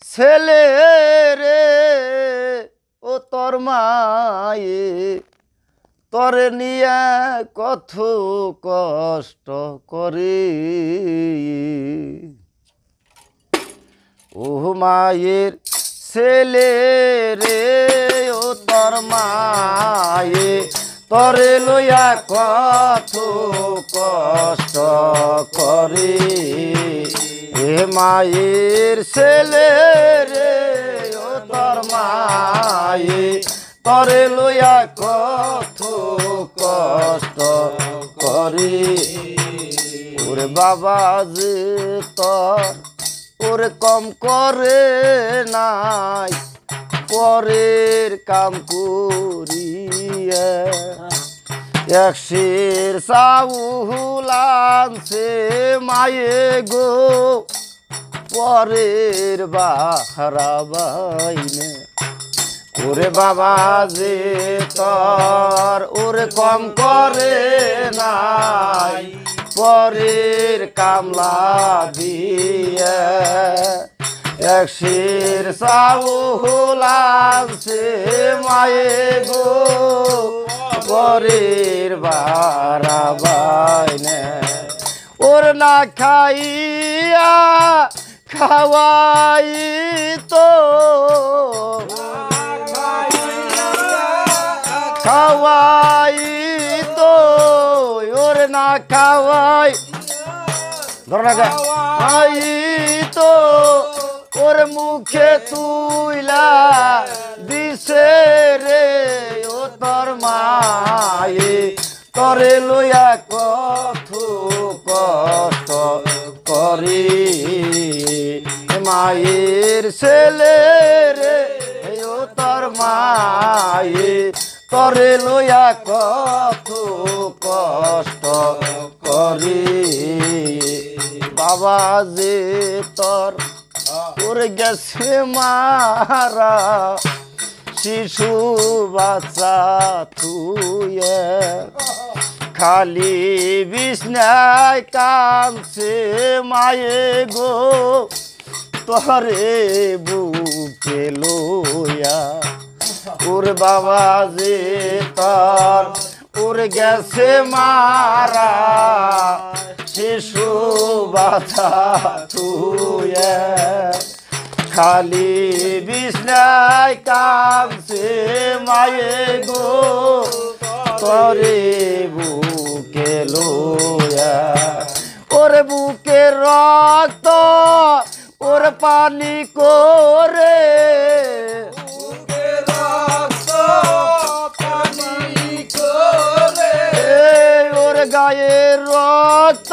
ছেলে রে ও তোর মায়ে তরে নিয়া কত কষ্ট করে ও মায়ের ছেলে রে ও তোর মায়ে তরে লইয়া কত কষ্ট করে এ মায়ের ছেলে রে ও তোর মায়ে তরে লইয়া কত কষ্ট করে ওরে বাবা যে তোর ওরে কম করে নাই পরের কাম করিয়া একশের চাউল আনছে মায়ে গো পরের বাহারা বাইনে ওরে বাবা যে তোর ওরে কম করে নাই পরের কামলা দিয়ে একশের চাউল আনছে মায়ে গো পরের বাহারা বাইনে ওর না খাইয়া খাওয়াই তো খাওয়াই তো ওর না খাওয়াই ধর না খাই তো ওর মুখে তুইলা দিছে রে ও তোর মায়ে তরে লইয়া কত কষ্ট করি মায়ের ছেলে রে ও তোর মায়ে তরে লইয়া কত কষ্ট করি বাবা যে তোর ওরে গেছে মারা শিশু বাচ্চা তুইয়ে খালি বিছনায় কাঁদছে মায়ে গো তোরে বুকে লইয়া ওর বাবা যে তোর ওর গেছে মারা শিশু বাচ্চা তুইয়ে খালি বিছনায় কাঁদছে মায়ে গো তোরে বুকে লইয়া ওরে বুকে রক্ত ওর পানি করে ওর গায়ে রক্ত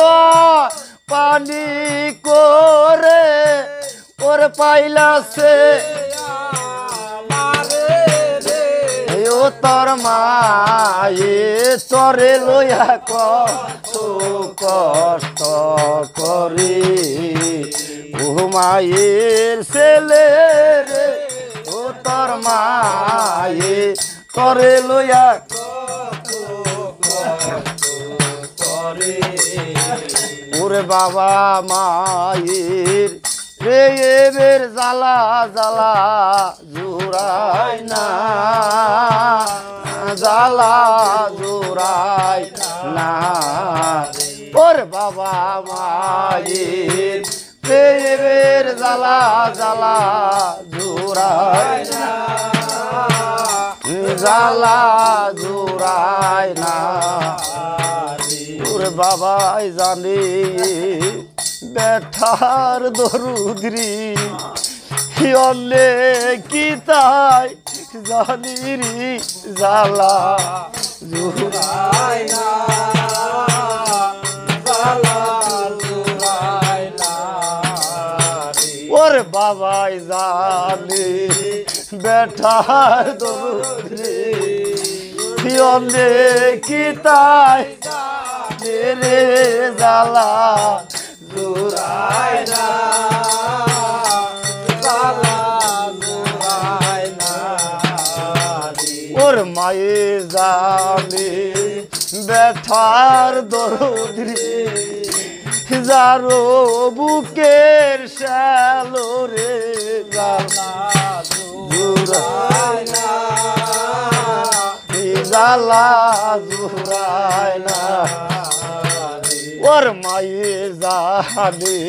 পানি করে ওর পাইলাছে ও তোর মায়ে তরে লইয়া কত কষ্ট করি ও মায়ের ছেলে রে ও তোর মায়ে তরে লইয়া কত কষ্ট করে ওরে বাবা মায়ের রে এবের জ্বালা জ্বালা জুড়াই না জ্বালা জুড়াই না ওরে বাবা মায়ের রে এবের জ্বালা জ্বালা জুড়াই না জ্বালা জুড়াই না ওরে বাবাই জানে বেঠার দরুদ্রি অলে কি তাই জানিরি জ্বালা জুড়াই না ওর বাবাই জানে বেঠার দরুদ্রি অলে কি তাই রে জ্বালা জুড়াই না ওর মায়ে জানে ব্যথার দরদি যারো বুকের শ্যালো রে জুড়ায় না জ্বালা জুড়ায় না ওর মায়ে জানে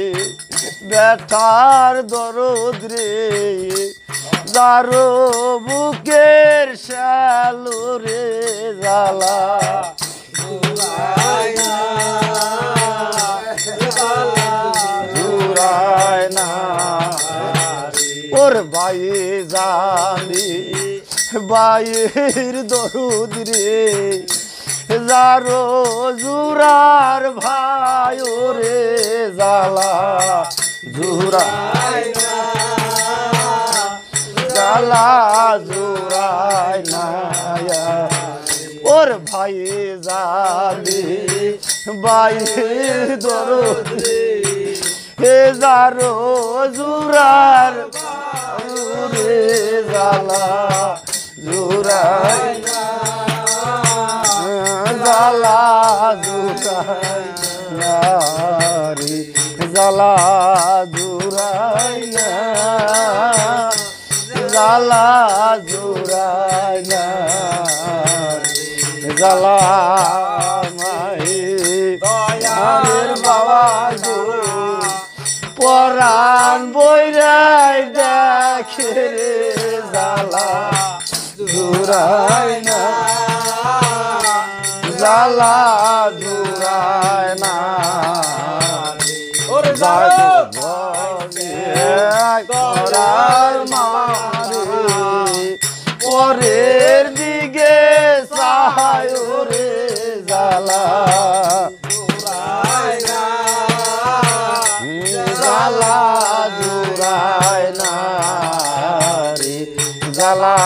ব্যথার দরদ রে যারো বুকের শালুরে জ্বালা জুড়ায় না ওর ভাই জানি বাইয়ের দরদ রে যারো জুরার ভাই রে জ্বালা জুড়ায় না জ্বালা জুড়ায় না ওর ভাই জানি বাইয়ের দরদ রে যারো জুরার রে জ্বালা জুড়ায় না জ্বালা জুড়ায় না রে জ্বালা জুড়ায় না জ্বালা জুড়ায় না জ্বালা মাই দয়ালের বাবা গো পরাণ বৈরাই দেখে রে জ্বালা জুড়ায় না জ্বালা জুড়ায় না ওর করার মারে পরের দিকে চায় রে জ্বালা জুড়ায় না জ্বালা জুড়ায় না রে জ্বালা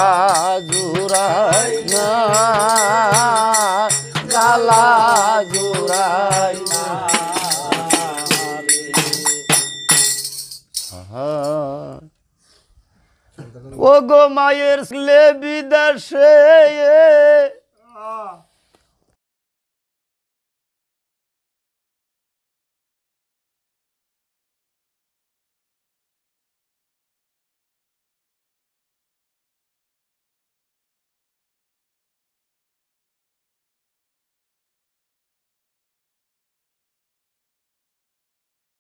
জুড়ায় না জ্বালা জুড়ায় না ও গো মায়ের ছেলে বিদেশে